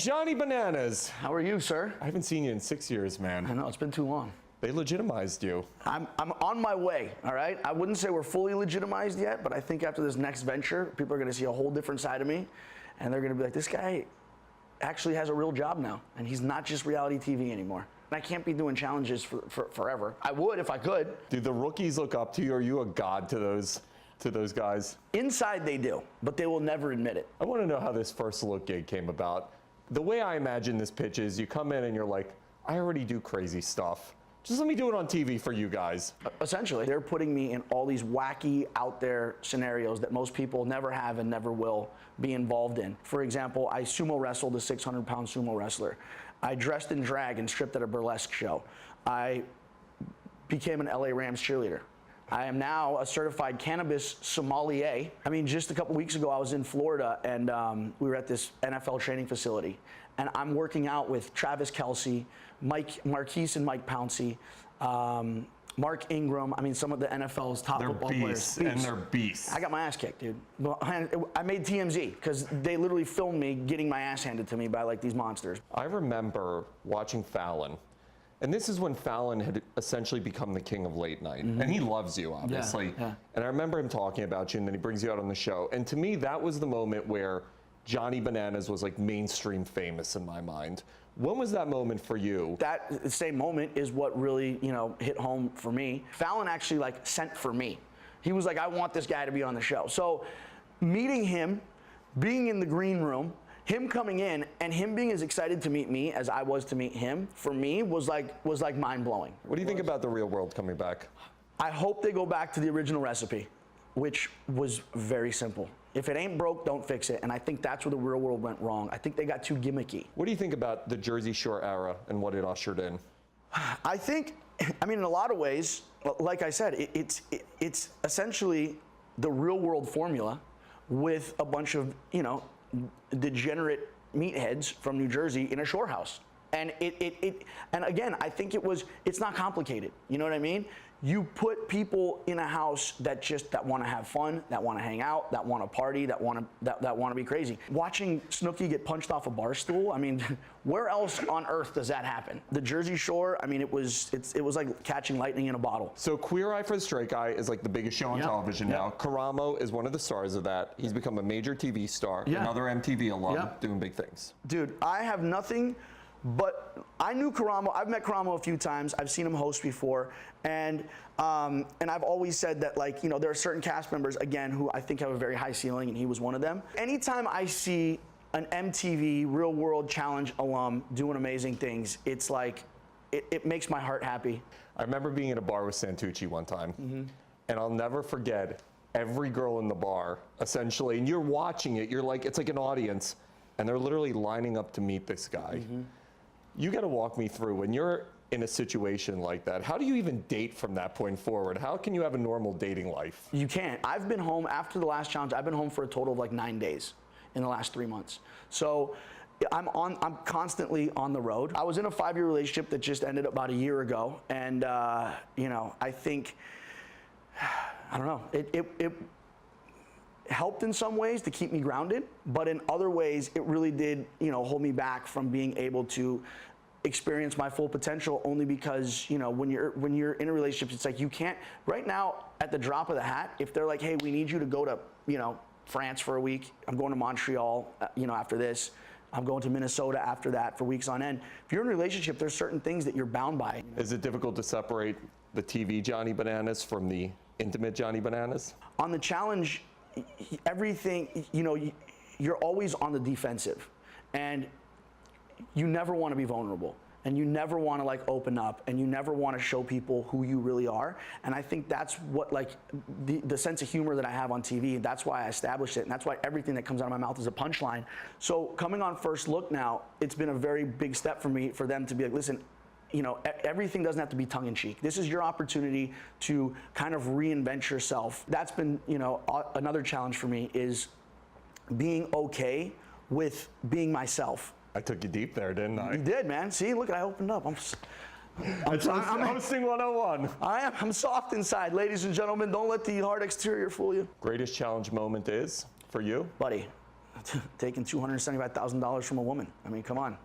Johnny Bananas. How are you, sir? I haven't seen you in 6 years, man. I know, it's been too long. They legitimized you. I'm on my way, all right? I wouldn't say we're fully legitimized yet, but I think after this next venture, people are going to see a whole different side of me, and they're going to be like, this guy actually has a real job now, and he's not just reality TV anymore. And I can't be doing challenges for forever. I would if I could. Do the rookies look up to you? Are you a god to those guys? Inside they do, but they will never admit it. I want to know how this first look gig came about. The way I imagine this pitch is you come in and you're like, I already do crazy stuff. Just let me do it on TV for you guys. Essentially, they're putting me in all these wacky, out there scenarios that most people never have and never will be involved in. For example, I sumo wrestled a 600-pound sumo wrestler. I dressed in drag and stripped at a burlesque show. I became an LA Rams cheerleader. I am now a certified cannabis sommelier. I mean, just a couple weeks ago, I was in Florida and we were at this NFL training facility. And I'm working out with Travis Kelce, Marquise and Mike Pouncey, Mark Ingram. I mean, some of the NFL's top football players. And they're beasts. I got my ass kicked, dude. Well, I made TMZ because they literally filmed me getting my ass handed to me by like these monsters. I remember watching Fallon. And this is when Fallon had essentially become the king of late night. And he loves you, obviously. Yeah. And I remember him talking about you, and then he brings you out on the show. And to me, that was the moment where Johnny Bananas was like mainstream famous in my mind. When was that moment for you? That same moment is what really, hit home for me. Fallon actually like sent for me. He was like, I want this guy to be on the show. So meeting him, being in the green room, him coming in and him being as excited to meet me as I was to meet him, for me was like mind blowing. What do you think about The Real World coming back? I hope they go back to the original recipe, which was very simple. If it ain't broke, don't fix it. And I think that's where The Real World went wrong. I think they got too gimmicky. What do you think about the Jersey Shore era and what it ushered in? I think, in a lot of ways, like I said, it's essentially the Real World formula with a bunch of, degenerate meatheads from New Jersey in a shore house. And and again, I think it's not complicated. You know what I mean? You put people in a house that want to have fun, that want to hang out, that want to party, that want to be crazy. Watching Snooki get punched off a bar stool, I mean, where else on earth does that happen? The Jersey Shore, I mean, it was like catching lightning in a bottle. So Queer Eye for the Straight Guy is like the biggest show on television now. Karamo is one of the stars of that. He's become a major TV star, another MTV alum, doing big things. Dude, I have nothing. But I knew Karamo. I've met Karamo a few times. I've seen him host before, and I've always said that, like, there are certain cast members, again, who I think have a very high ceiling, and he was one of them. Anytime I see an MTV Real World Challenge alum doing amazing things, it's like it makes my heart happy. I remember being at a bar with Santucci one time, and I'll never forget every girl in the bar, essentially, and you're watching it. You're like, it's like an audience, and they're literally lining up to meet this guy. You got to walk me through when you're in a situation like that. How do you even date from that point forward? How can you have a normal dating life? You can't. I've been home after the last challenge. I've been home for a total of like 9 days in the last 3 months. So I'm constantly on the road. I was in a 5-year relationship that just ended about a year ago, and I think, I don't know, it helped in some ways to keep me grounded, but in other ways it really did, hold me back from being able to experience my full potential, only because, when you're in a relationship, it's like you can't, right now, at the drop of the hat, if they're like, hey, we need you to go to, France for a week, I'm going to Montreal, after this, I'm going to Minnesota after that for weeks on end. If you're in a relationship, there's certain things that you're bound by. Is it difficult to separate the TV Johnny Bananas from the intimate Johnny Bananas? On the challenge, everything, you're always on the defensive, and you never want to be vulnerable, and you never want to like open up, and you never want to show people who you really are. And I think that's what, like, the sense of humor that I have on TV, that's why I established it, and that's why everything that comes out of my mouth is a punchline. So coming on First Look now, it's been a very big step for me, for them to be like, listen, everything doesn't have to be tongue-in-cheek. This is your opportunity to kind of reinvent yourself. That's been, another challenge for me, is being okay with being myself. I took you deep there, didn't I? You did, man. See, look, I opened up. I'm hosting 101. I'm soft inside, ladies and gentlemen. Don't let the hard exterior fool you. Greatest challenge moment is, for you? Buddy, taking $275,000 from a woman. I mean, come on.